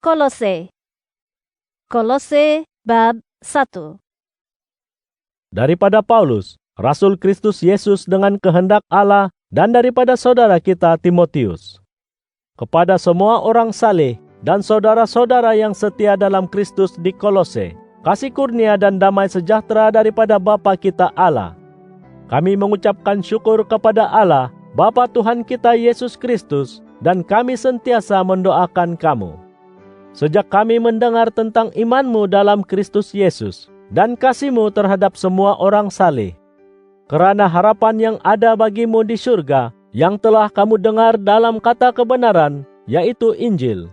Kolose. Kolose bab 1. Daripada Paulus, Rasul Kristus Yesus dengan kehendak Allah, dan daripada saudara kita Timotius. Kepada semua orang saleh dan saudara-saudara yang setia dalam Kristus di Kolose, kasih kurnia dan damai sejahtera daripada Bapa kita Allah. Kami mengucapkan syukur kepada Allah, Bapa Tuhan kita Yesus Kristus, dan kami sentiasa mendoakan kamu. Sejak kami mendengar tentang imanmu dalam Kristus Yesus, dan kasihmu terhadap semua orang saleh, kerana harapan yang ada bagimu di surga, yang telah kamu dengar dalam kata kebenaran, yaitu Injil,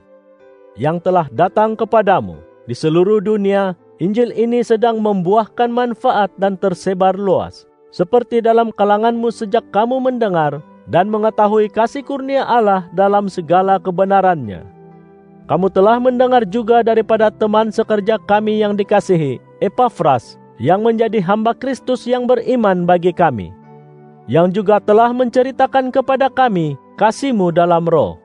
yang telah datang kepadamu di seluruh dunia. Injil ini sedang membuahkan manfaat dan tersebar luas, seperti dalam kalanganmu sejak kamu mendengar dan mengetahui kasih kurnia Allah dalam segala kebenarannya. Kamu telah mendengar juga daripada teman sekerja kami yang dikasihi, Epafras, yang menjadi hamba Kristus yang beriman bagi kami, yang juga telah menceritakan kepada kami kasih-Mu dalam roh.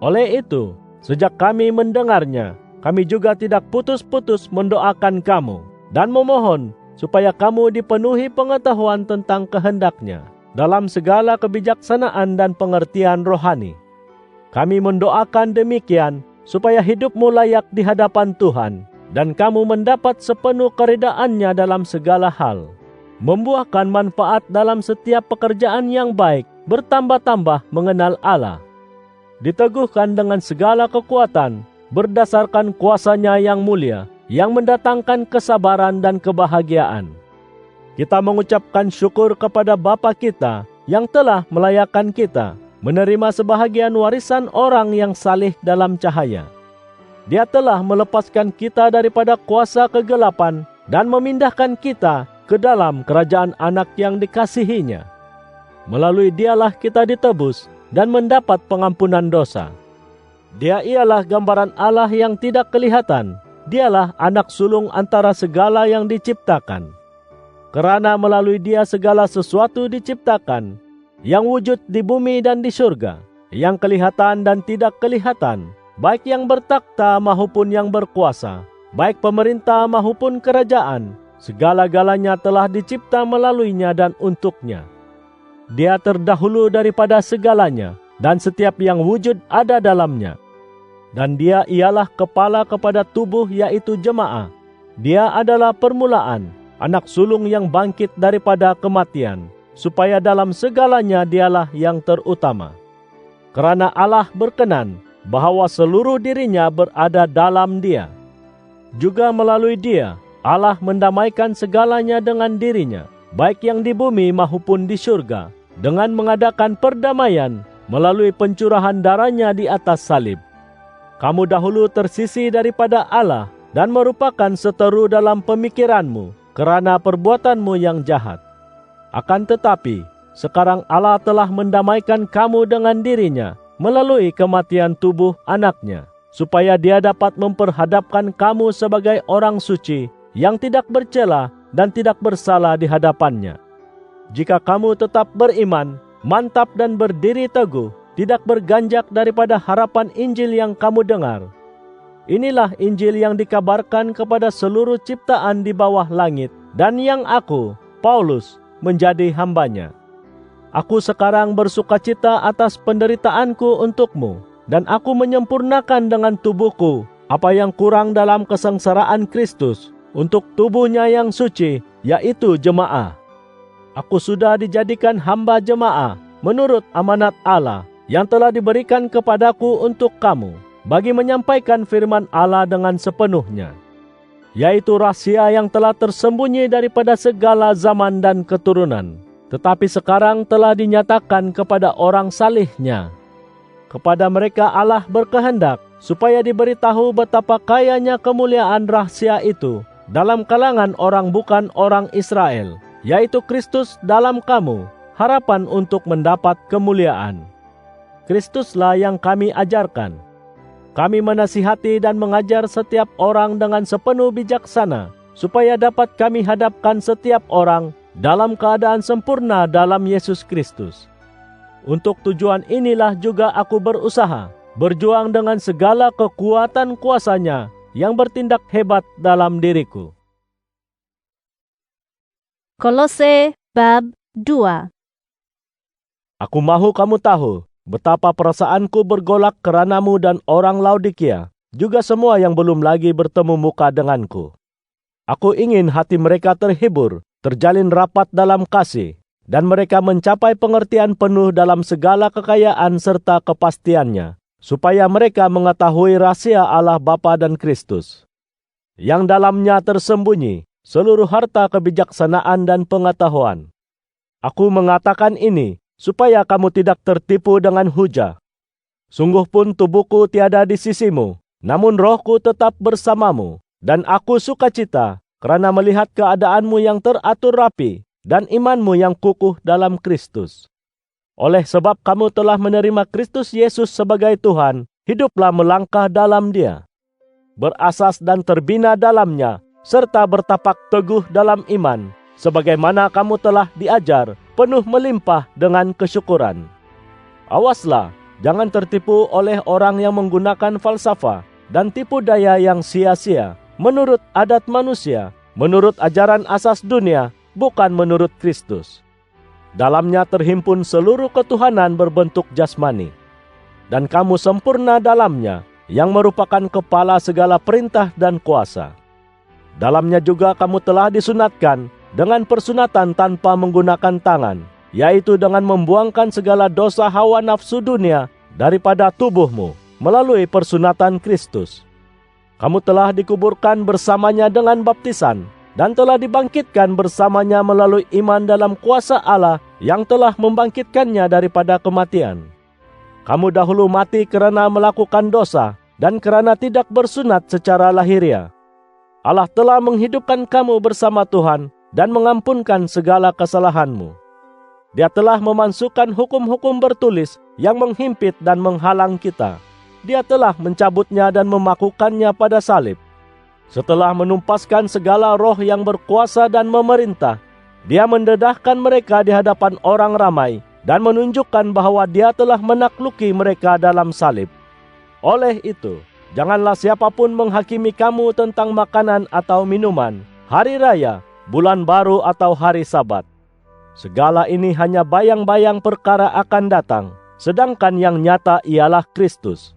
Oleh itu, sejak kami mendengarnya, kami juga tidak putus-putus mendoakan kamu dan memohon supaya kamu dipenuhi pengetahuan tentang kehendak-Nya dalam segala kebijaksanaan dan pengertian rohani. Kami mendoakan demikian supaya hidupmu layak di hadapan Tuhan, dan kamu mendapat sepenuh keredaannya dalam segala hal, membuahkan manfaat dalam setiap pekerjaan yang baik, bertambah-tambah mengenal Allah, diteguhkan dengan segala kekuatan, berdasarkan kuasa-Nya yang mulia, yang mendatangkan kesabaran dan kebahagiaan. Kita mengucapkan syukur kepada Bapa kita, yang telah melayakkan kita menerima sebahagian warisan orang yang saleh dalam cahaya. Dia telah melepaskan kita daripada kuasa kegelapan dan memindahkan kita ke dalam kerajaan Anak yang dikasihinya. Melalui Dialah kita ditebus dan mendapat pengampunan dosa. Dia ialah gambaran Allah yang tidak kelihatan. Dialah anak sulung antara segala yang diciptakan. Kerana melalui Dia segala sesuatu diciptakan, yang wujud di bumi dan di surga, yang kelihatan dan tidak kelihatan, baik yang bertakhta maupun yang berkuasa, baik pemerintah maupun kerajaan, segala-galanya telah dicipta melaluinya dan untuknya. Dia terdahulu daripada segalanya, dan setiap yang wujud ada dalamnya. Dan Dia ialah kepala kepada tubuh, yaitu jemaah. Dia adalah permulaan, anak sulung yang bangkit daripada kematian, supaya dalam segalanya Dialah yang terutama. Kerana Allah berkenan bahawa seluruh dirinya berada dalam Dia. Juga melalui Dia, Allah mendamaikan segalanya dengan dirinya, baik yang di bumi maupun di surga, dengan mengadakan perdamaian melalui pencurahan darah-Nya di atas salib. Kamu dahulu tersisih daripada Allah dan merupakan seteru dalam pemikiranmu kerana perbuatanmu yang jahat. Akan tetapi, sekarang Allah telah mendamaikan kamu dengan dirinya melalui kematian tubuh Anak-Nya, supaya Dia dapat memperhadapkan kamu sebagai orang suci yang tidak bercela dan tidak bersalah di hadapan-Nya. Jika kamu tetap beriman, mantap dan berdiri teguh, tidak berganjak daripada harapan Injil yang kamu dengar. Inilah Injil yang dikabarkan kepada seluruh ciptaan di bawah langit, dan yang aku, Paulus, menjadi hambanya. Aku sekarang bersukacita atas penderitaanku untukmu, dan aku menyempurnakan dengan tubuhku apa yang kurang dalam kesengsaraan Kristus untuk tubuhnya yang suci, yaitu jemaah. Aku sudah dijadikan hamba jemaah menurut amanat Allah yang telah diberikan kepadaku untuk kamu, bagi menyampaikan firman Allah dengan sepenuhnya, yaitu rahasia yang telah tersembunyi daripada segala zaman dan keturunan, tetapi sekarang telah dinyatakan kepada orang saleh-Nya. Kepada mereka Allah berkehendak supaya diberitahu betapa kayanya kemuliaan rahasia itu dalam kalangan orang bukan orang Israel, yaitu Kristus dalam kamu, harapan untuk mendapat kemuliaan. Kristuslah yang kami ajarkan. Kami menasihati dan mengajar setiap orang dengan sepenuh bijaksana, supaya dapat kami hadapkan setiap orang dalam keadaan sempurna dalam Yesus Kristus. Untuk tujuan inilah juga aku berusaha, berjuang dengan segala kekuatan kuasanya yang bertindak hebat dalam diriku. Kolose bab 2. Aku mahu kamu tahu betapa perasaanku bergolak keranamu dan orang Laodikia, juga semua yang belum lagi bertemu muka denganku. Aku ingin hati mereka terhibur, terjalin rapat dalam kasih, dan mereka mencapai pengertian penuh dalam segala kekayaan serta kepastiannya, supaya mereka mengetahui rahasia Allah Bapa dan Kristus, yang dalamnya tersembunyi seluruh harta kebijaksanaan dan pengetahuan. Aku mengatakan ini supaya kamu tidak tertipu dengan hujah. Sungguh pun tubuhku tiada di sisimu, namun rohku tetap bersamamu, dan aku sukacita kerana melihat keadaanmu yang teratur rapi dan imanmu yang kukuh dalam Kristus. Oleh sebab kamu telah menerima Kristus Yesus sebagai Tuhan, hiduplah melangkah dalam Dia, berasas dan terbina dalamnya, serta bertapak teguh dalam iman, sebagaimana kamu telah diajar, penuh melimpah dengan kesyukuran. Awaslah, jangan tertipu oleh orang yang menggunakan falsafah dan tipu daya yang sia-sia, menurut adat manusia, menurut ajaran asas dunia, bukan menurut Kristus. Dalamnya terhimpun seluruh ketuhanan berbentuk jasmani, dan kamu sempurna dalamnya, yang merupakan kepala segala perintah dan kuasa. Dalamnya juga kamu telah disunatkan dengan persunatan tanpa menggunakan tangan, yaitu dengan membuangkan segala dosa hawa nafsu dunia daripada tubuhmu melalui persunatan Kristus. Kamu telah dikuburkan bersamanya dengan baptisan, dan telah dibangkitkan bersamanya melalui iman dalam kuasa Allah yang telah membangkitkannya daripada kematian. Kamu dahulu mati kerana melakukan dosa dan kerana tidak bersunat secara lahiriah. Allah telah menghidupkan kamu bersama Tuhan dan mengampunkan segala kesalahanmu. Dia telah memasukkan hukum-hukum bertulis yang menghimpit dan menghalang kita. Dia telah mencabutnya dan memakukannya pada salib. Setelah menumpaskan segala roh yang berkuasa dan memerintah, Dia mendedahkan mereka di hadapan orang ramai dan menunjukkan bahwa Dia telah menakluki mereka dalam salib. Oleh itu, janganlah siapapun menghakimi kamu tentang makanan atau minuman, hari raya, bulan baru atau hari Sabat. Segala ini hanya bayang-bayang perkara akan datang, sedangkan yang nyata ialah Kristus.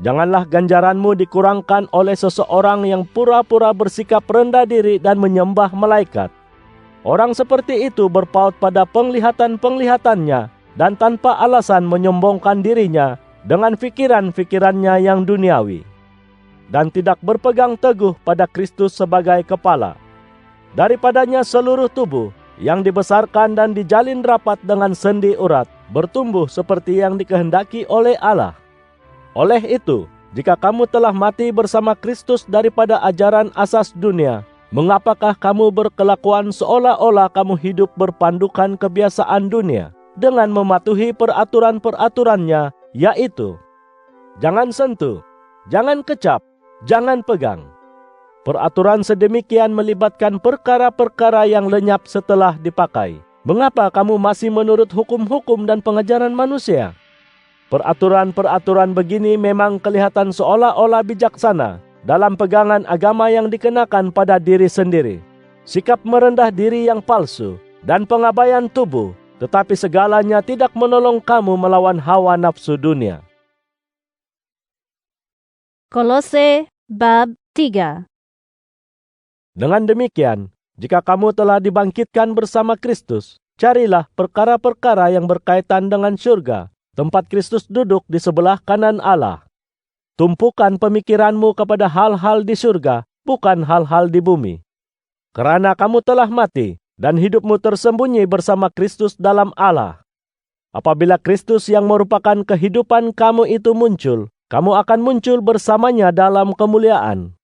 Janganlah ganjaranmu dikurangkan oleh seseorang yang pura-pura bersikap rendah diri dan menyembah malaikat. Orang seperti itu berpaut pada penglihatan-penglihatannya dan tanpa alasan menyombongkan dirinya dengan fikiran-fikirannya yang duniawi, dan tidak berpegang teguh pada Kristus sebagai kepala. Daripadanya seluruh tubuh yang dibesarkan dan dijalin rapat dengan sendi urat bertumbuh seperti yang dikehendaki oleh Allah. Oleh itu, jika kamu telah mati bersama Kristus daripada ajaran asas dunia, mengapakah kamu berkelakuan seolah-olah kamu hidup berpandukan kebiasaan dunia dengan mematuhi peraturan-peraturannya, yaitu jangan sentuh, jangan kecap, jangan pegang. Peraturan sedemikian melibatkan perkara-perkara yang lenyap setelah dipakai. Mengapa kamu masih menurut hukum-hukum dan pengajaran manusia? Peraturan-peraturan begini memang kelihatan seolah-olah bijaksana dalam pegangan agama yang dikenakan pada diri sendiri, sikap merendah diri yang palsu, dan pengabaian tubuh, tetapi segalanya tidak menolong kamu melawan hawa nafsu dunia. Kolose bab 3. Dengan demikian, jika kamu telah dibangkitkan bersama Kristus, carilah perkara-perkara yang berkaitan dengan surga, tempat Kristus duduk di sebelah kanan Allah. Tumpukan pemikiranmu kepada hal-hal di surga, bukan hal-hal di bumi. Kerana kamu telah mati, dan hidupmu tersembunyi bersama Kristus dalam Allah. Apabila Kristus yang merupakan kehidupan kamu itu muncul, kamu akan muncul bersamanya dalam kemuliaan.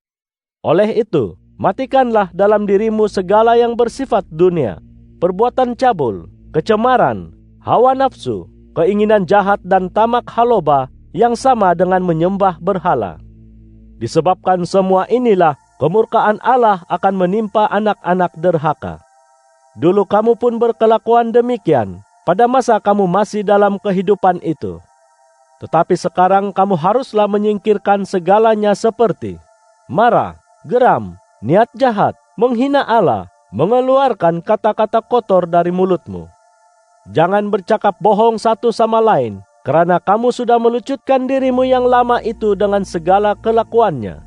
Oleh itu, matikanlah dalam dirimu segala yang bersifat dunia, perbuatan cabul, kecemaran, hawa nafsu, keinginan jahat dan tamak haloba yang sama dengan menyembah berhala. Disebabkan semua inilah, kemurkaan Allah akan menimpa anak-anak derhaka. Dulu kamu pun berkelakuan demikian pada masa kamu masih dalam kehidupan itu. Tetapi sekarang kamu haruslah menyingkirkan segalanya seperti marah, geram, niat jahat, menghina Allah, mengeluarkan kata-kata kotor dari mulutmu. Jangan bercakap bohong satu sama lain, karena kamu sudah melucutkan dirimu yang lama itu dengan segala kelakuannya,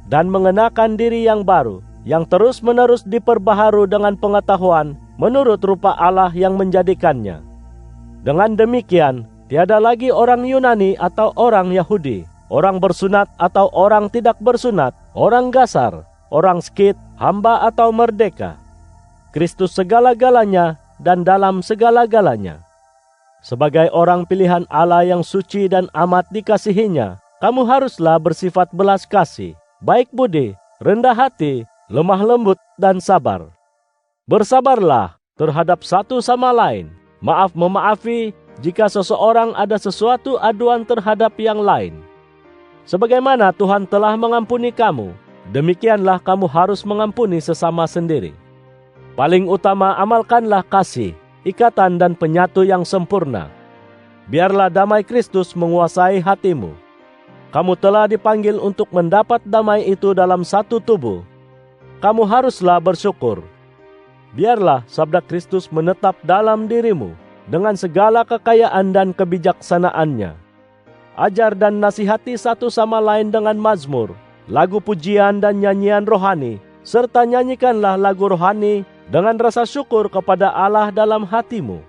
dan mengenakan diri yang baru, yang terus-menerus diperbaharui dengan pengetahuan menurut rupa Allah yang menjadikannya. Dengan demikian, tiada lagi orang Yunani atau orang Yahudi, orang bersunat atau orang tidak bersunat, orang gasar, orang skit, hamba atau merdeka. Kristus segala-galanya dan dalam segala-galanya. Sebagai orang pilihan Allah yang suci dan amat dikasihinya, kamu haruslah bersifat belas kasih, baik budi, rendah hati, lemah lembut, dan sabar. Bersabarlah terhadap satu sama lain. Maaf memaafi jika seseorang ada sesuatu aduan terhadap yang lain. Sebagaimana Tuhan telah mengampuni kamu, demikianlah kamu harus mengampuni sesama sendiri. Paling utama amalkanlah kasih, ikatan dan penyatu yang sempurna. Biarlah damai Kristus menguasai hatimu. Kamu telah dipanggil untuk mendapat damai itu dalam satu tubuh. Kamu haruslah bersyukur. Biarlah sabda Kristus menetap dalam dirimu dengan segala kekayaan dan kebijaksanaannya. Ajar dan nasihati satu sama lain dengan mazmur, lagu pujian dan nyanyian rohani, serta nyanyikanlah lagu rohani dengan rasa syukur kepada Allah dalam hatimu.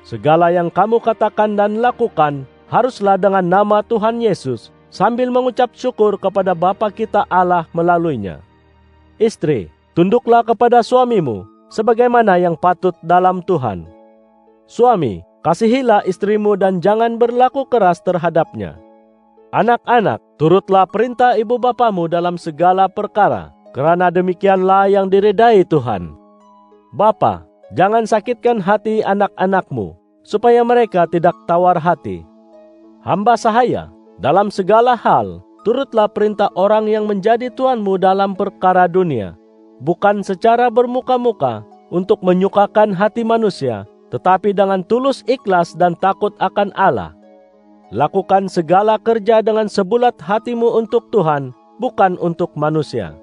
Segala yang kamu katakan dan lakukan haruslah dengan nama Tuhan Yesus, sambil mengucap syukur kepada Bapa kita Allah melaluinya. Istri, tunduklah kepada suamimu, sebagaimana yang patut dalam Tuhan. Suami, kasihilah istrimu dan jangan berlaku keras terhadapnya. Anak-anak, turutlah perintah ibu bapamu dalam segala perkara, karena demikianlah yang diridai Tuhan. Bapa, jangan sakitkan hati anak-anakmu, supaya mereka tidak tawar hati. Hamba sahaya, dalam segala hal, turutlah perintah orang yang menjadi tuanmu dalam perkara dunia, bukan secara bermuka-muka untuk menyukakan hati manusia, tetapi dengan tulus ikhlas dan takut akan Allah. Lakukan segala kerja dengan sebulat hatimu untuk Tuhan, bukan untuk manusia.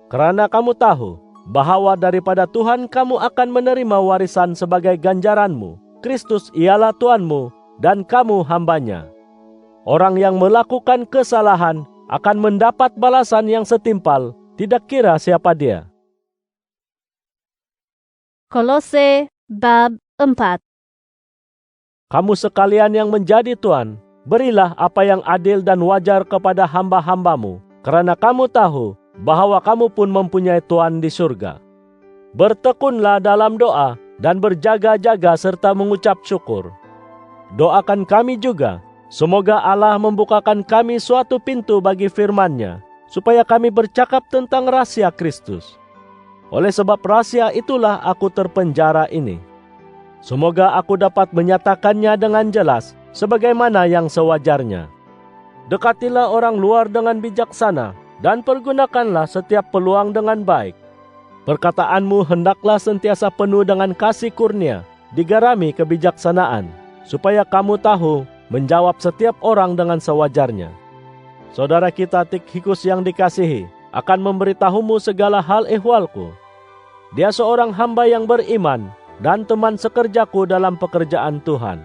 Karena kamu tahu bahwa daripada Tuhan kamu akan menerima warisan sebagai ganjaranmu. Kristus ialah Tuanmu dan kamu hambanya. Orang yang melakukan kesalahan akan mendapat balasan yang setimpal, tidak kira siapa dia. Kolose bab 4. Kamu sekalian yang menjadi tuan, berilah apa yang adil dan wajar kepada hamba-hambamu, karena kamu tahu bahwa kamu pun mempunyai Tuhan di surga. Bertekunlah dalam doa dan berjaga-jaga serta mengucap syukur. Doakan kami juga, semoga Allah membukakan kami suatu pintu bagi firman-Nya, supaya kami bercakap tentang rahasia Kristus. Oleh sebab rahasia itulah aku terpenjara ini. Semoga aku dapat menyatakannya dengan jelas, sebagaimana yang sewajarnya. Dekatilah orang luar dengan bijaksana, dan pergunakanlah setiap peluang dengan baik. Perkataanmu hendaklah sentiasa penuh dengan kasih kurnia, digarami kebijaksanaan, supaya kamu tahu menjawab setiap orang dengan sewajarnya. Saudara kita Tikhikus yang dikasihi akan memberitahumu segala hal ehwalku. Dia seorang hamba yang beriman dan teman sekerjaku dalam pekerjaan Tuhan.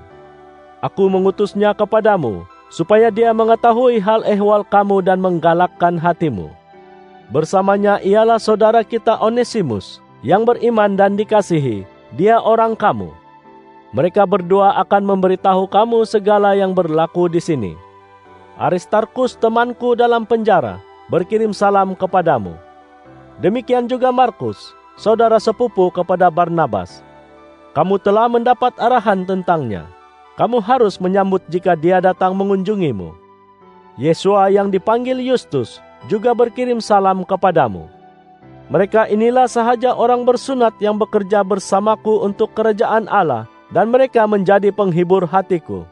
Aku mengutusnya kepadamu, supaya dia mengetahui hal ehwal kamu dan menggalakkan hatimu. Bersamanya ialah saudara kita Onesimus, yang beriman dan dikasihi, dia orang kamu. Mereka berdua akan memberitahu kamu segala yang berlaku di sini. Aristarkus temanku dalam penjara, berkirim salam kepadamu. Demikian juga Markus, saudara sepupu kepada Barnabas. Kamu telah mendapat arahan tentangnya. Kamu harus menyambut jika dia datang mengunjungimu. Yesua yang dipanggil Justus juga berkirim salam kepadamu. Mereka inilah sahaja orang bersunat yang bekerja bersamaku untuk kerajaan Allah, dan mereka menjadi penghibur hatiku.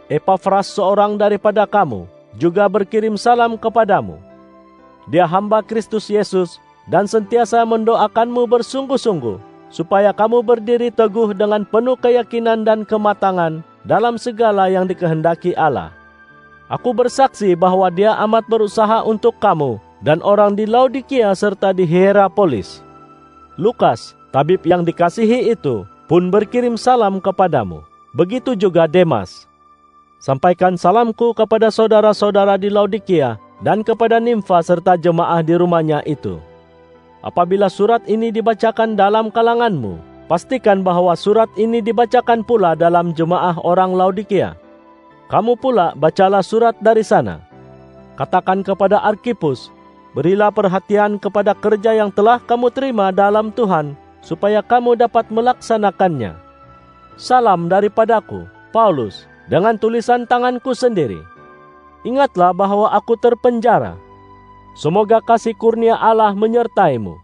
Epafras seorang daripada kamu juga berkirim salam kepadamu. Dia hamba Kristus Yesus dan sentiasa mendoakanmu bersungguh-sungguh, supaya kamu berdiri teguh dengan penuh keyakinan dan kematangan dalam segala yang dikehendaki Allah. Aku bersaksi bahwa Dia amat berusaha untuk kamu dan orang di Laodikia serta di Hierapolis. Lukas, tabib yang dikasihi itu, pun berkirim salam kepadamu. Begitu juga Demas. Sampaikan salamku kepada saudara-saudara di Laodikia dan kepada Nimfa serta jemaah di rumahnya itu. Apabila surat ini dibacakan dalam kalanganmu, pastikan bahwa surat ini dibacakan pula dalam jemaah orang Laodikia. Kamu pula bacalah surat dari sana. Katakan kepada Arkipus, berilah perhatian kepada kerja yang telah kamu terima dalam Tuhan, supaya kamu dapat melaksanakannya. Salam daripadaku, Paulus, dengan tulisan tanganku sendiri. Ingatlah bahwa aku terpenjara. Semoga kasih kurnia Allah menyertaimu.